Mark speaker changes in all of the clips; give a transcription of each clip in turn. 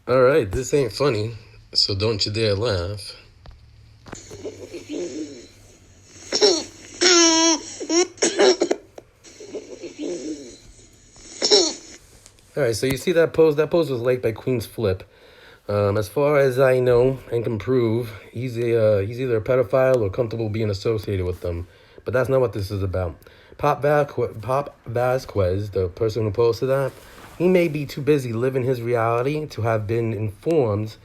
Speaker 1: All right, this ain't funny, so don't you dare laugh. All right, so you see that post? That post was liked by Queen's Flip. As far as I know and can prove, he's either a pedophile or comfortable being associated with them. But that's not what this is about. Pop Vazquez, the person who posted that, he may be too busy living his reality to have been informed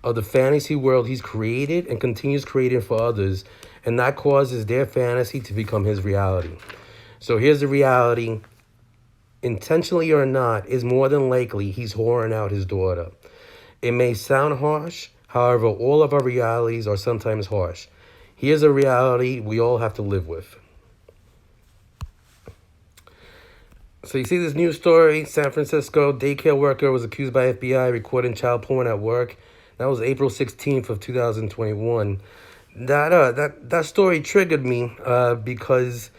Speaker 1: of the fantasy world he's created and continues creating for others, and that causes their fantasy to become his reality. So here's the reality: intentionally or not, is more than likely he's whoring out his daughter. It may sound harsh, however, all of our realities are sometimes harsh. Here's a reality we all have to live with. So you see this news story: San Francisco daycare worker was accused by FBI recording child porn at work. That was April 16th of 2021. That story triggered me because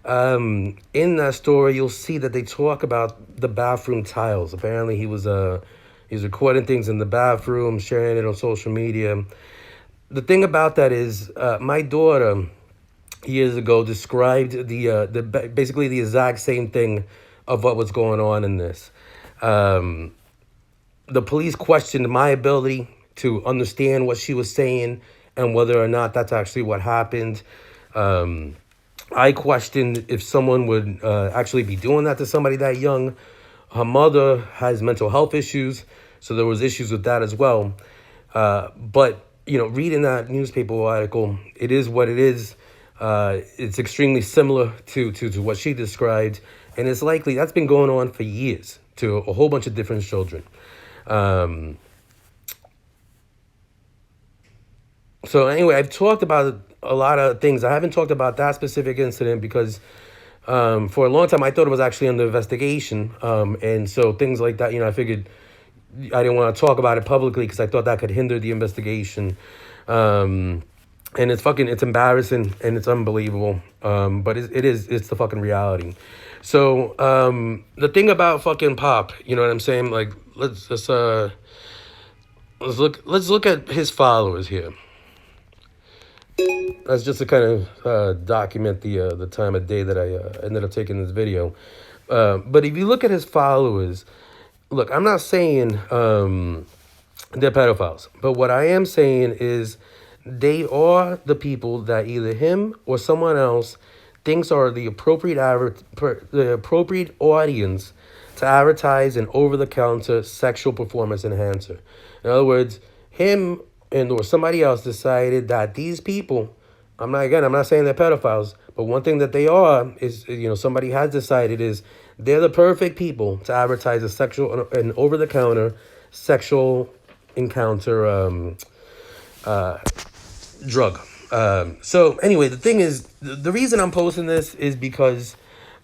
Speaker 1: in that story you'll see that they talk about the bathroom tiles. Apparently he's recording things in the bathroom, sharing it on social media. The thing about that is, my daughter years ago described basically the exact same thing of what was going on in this. Um, the police questioned my ability to understand what she was saying and whether or not that's actually what happened. Um, I questioned if someone would actually be doing that to somebody that young. Her mother has mental health issues, so there was issues with that as well. But reading that newspaper article, it is what it is. It's extremely similar to what she described, and it's likely that's been going on for years to a whole bunch of different children. Um, so anyway, I've talked about a lot of things. I haven't talked about that specific incident because for a long time I thought it was actually under investigation, and so things like that. I figured I didn't want to talk about it publicly because I thought that could hinder the investigation. And it's embarrassing and it's unbelievable. But it's the fucking reality. So the thing about fucking Pop, you know what I'm saying? Like let's look at his followers here. That's just to kind of document the time of day that I ended up taking this video. But if you look at his followers, look, I'm not saying they're pedophiles, but what I am saying is they are the people that either him or someone else thinks are the appropriate audience to advertise an over-the-counter sexual performance enhancer. In other words, him and or somebody else decided that these people, I'm not saying they're pedophiles, but one thing that they are is, somebody has decided is they're the perfect people to advertise an over-the-counter sexual encounter drug. So anyway, the thing is, the reason I'm posting this is because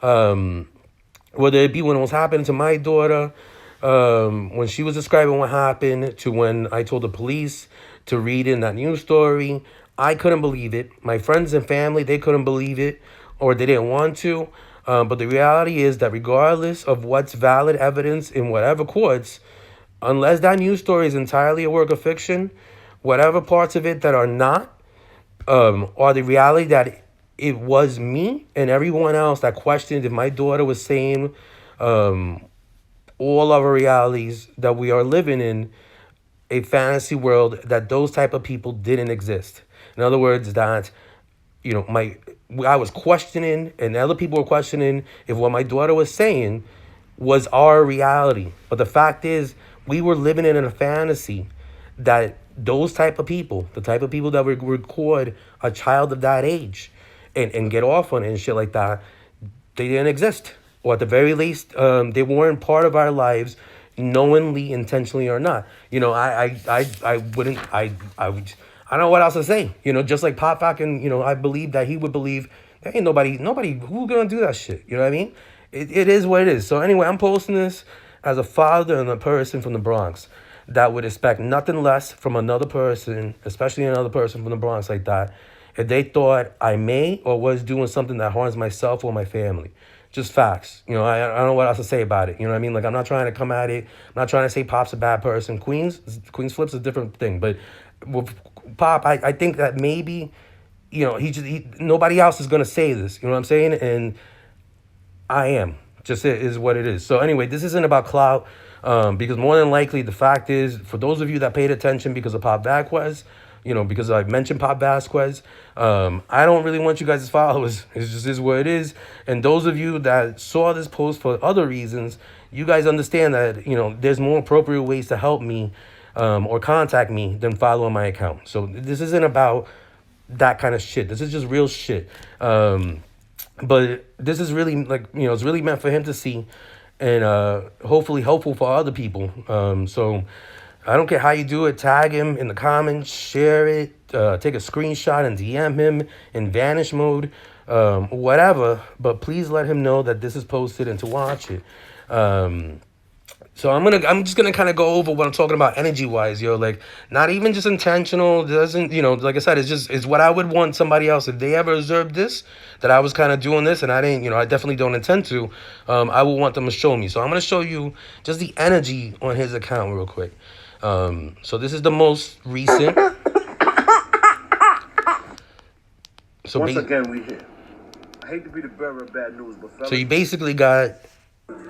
Speaker 1: whether it be when it was happening to my daughter, when she was describing what happened, to when I told the police to read in that news story, I couldn't believe it. My friends and family, they couldn't believe it, or they didn't want to. But the reality is that regardless of what's valid evidence in whatever courts, unless that news story is entirely a work of fiction, whatever parts of it that are not, are the reality that it was me and everyone else that questioned if my daughter was saying all of our realities that we are living in a fantasy world, that those type of people didn't exist. In other words, that I was questioning and other people were questioning if what my daughter was saying was our reality. But the fact is, we were living in a fantasy that those type of people, the type of people that would record a child of that age and get off on it and shit like that, they didn't exist. Or at the very least, they weren't part of our lives, knowingly, intentionally or not. I don't know what else to say. Just like Pop and I believe that he would believe there ain't nobody who's gonna do that shit. You know what I mean? It is what it is. So anyway, I'm posting this as a father and a person from the Bronx that would expect nothing less from another person, especially another person from the Bronx like that, if they thought I may or was doing something that harms myself or my family. Just facts. I don't know what else to say about it. You know what I mean? Like, I'm not trying to come at it. I'm not trying to say Pop's a bad person. Queens Flip's a different thing. But with Pop, I think that maybe, nobody else is gonna say this. You know what I'm saying? And I am. Just it is what it is. So anyway, this isn't about clout, because more than likely the fact is, for those of you that paid attention because of Pop Vazquez, because I mentioned Pop Vazquez, I don't really want you guys as followers. It just is what it is. And those of you that saw this post for other reasons, you guys understand that there's more appropriate ways to help me, or contact me than following my account. So this isn't about that kind of shit. This is just real shit. But this is really it's really meant for him to see, and hopefully helpful for other people. So I don't care how you do it. Tag him in the comments, share it, take a screenshot and DM him in vanish mode, whatever. But please let him know that this is posted and to watch it. So I'm just gonna kind of go over what I'm talking about energy wise, yo. Like, not even just intentional. Doesn't like I said, it's what I would want somebody else, if they ever observed this, that I was kind of doing this and I didn't. I definitely don't intend to. I will want them to show me. So I'm gonna show you just the energy on his account real quick. So this is the most recent. So
Speaker 2: once again, we here. I hate to be the bearer of bad news, but
Speaker 1: so you basically got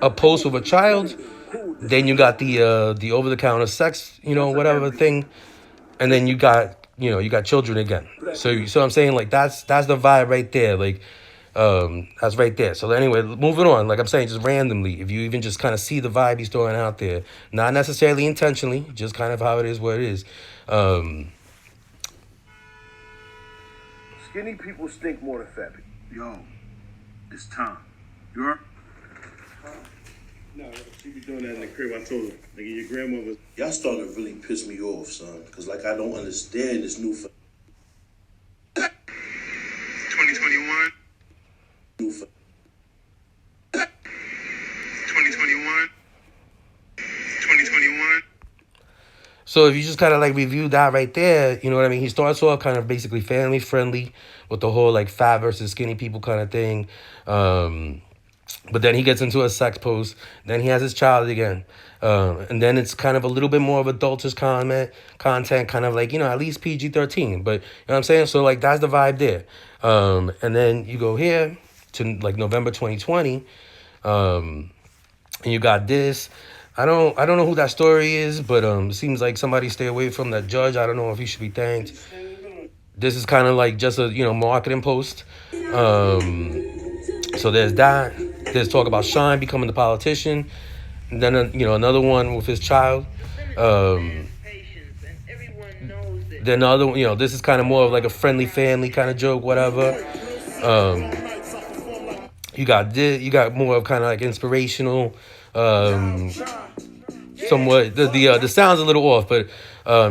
Speaker 1: a post with a child. Then you got the over-the-counter sex, whatever thing, and then you got children again. So I'm saying, like, that's the vibe right there. Like, that's right there. So anyway, moving on. Like I'm saying, just randomly, if you even just kind of see the vibe he's throwing out there, not necessarily intentionally, just kind of how it is, what it is.
Speaker 2: Skinny people stink more than fat people.
Speaker 3: Yo, it's time. You're.
Speaker 4: No, she be doing that in the crib. I told her, nigga, your grandmother.
Speaker 5: Y'all starting to really piss me off, son. Because, like, I don't understand this new...
Speaker 3: 2021. 2021. 2021.
Speaker 1: So if you just kind of like review that right there, you know what I mean? He starts off kind of basically family friendly with the whole like fat versus skinny people kind of thing. But then he gets into a sex post. Then he has his child again. And then it's kind of a little bit more of adultish content, kind of like, at least PG-13. But, you know what I'm saying? So, like, that's the vibe there. And then you go here to, like, November 2020. And you got this. I don't know who that story is, but it seems like somebody stay away from that judge. I don't know if he should be thanked. This is kind of like just a, marketing post. So there's that. There's talk about Sean becoming the politician. And then, another one with his child. Then another one, this is kind of more of like a friendly family kind of joke, whatever. You got this, you got more of kind of like inspirational, somewhat. The sound's a little off, but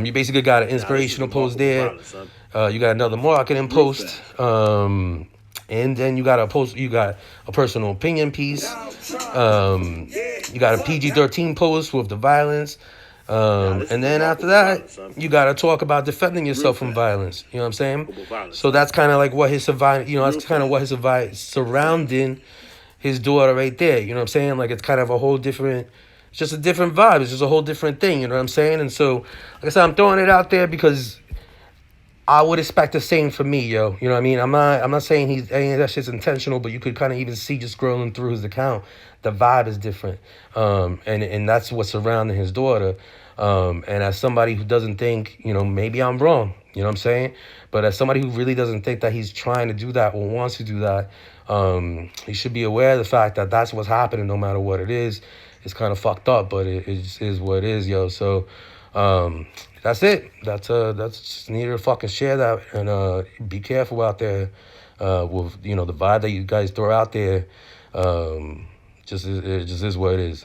Speaker 1: you basically got an inspirational post there. You got another marketing post. And then you got a personal opinion piece. You got a PG-13 post with the violence. And then after that, you got to talk about defending yourself from violence. You know what I'm saying? So that's kind of like what his that's kind of what his surrounding his daughter right there. You know what I'm saying? Like, it's kind of a whole different, it's just a different vibe. It's just a whole different thing. You know what I'm saying? And so, like I said, I'm throwing it out there because I would expect the same for me, yo. You know what I mean? I'm not saying any of that shit's intentional, but you could kind of even see just scrolling through his account, the vibe is different. And that's what's surrounding his daughter. And as somebody who doesn't think, maybe I'm wrong, you know what I'm saying? But as somebody who really doesn't think that he's trying to do that or wants to do that, he should be aware of the fact that that's what's happening no matter what it is. It's kind of fucked up, but it just is what it is, yo. So, that's it. That's just need to fucking share that and be careful out there with the vibe that you guys throw out there. It just is what it is.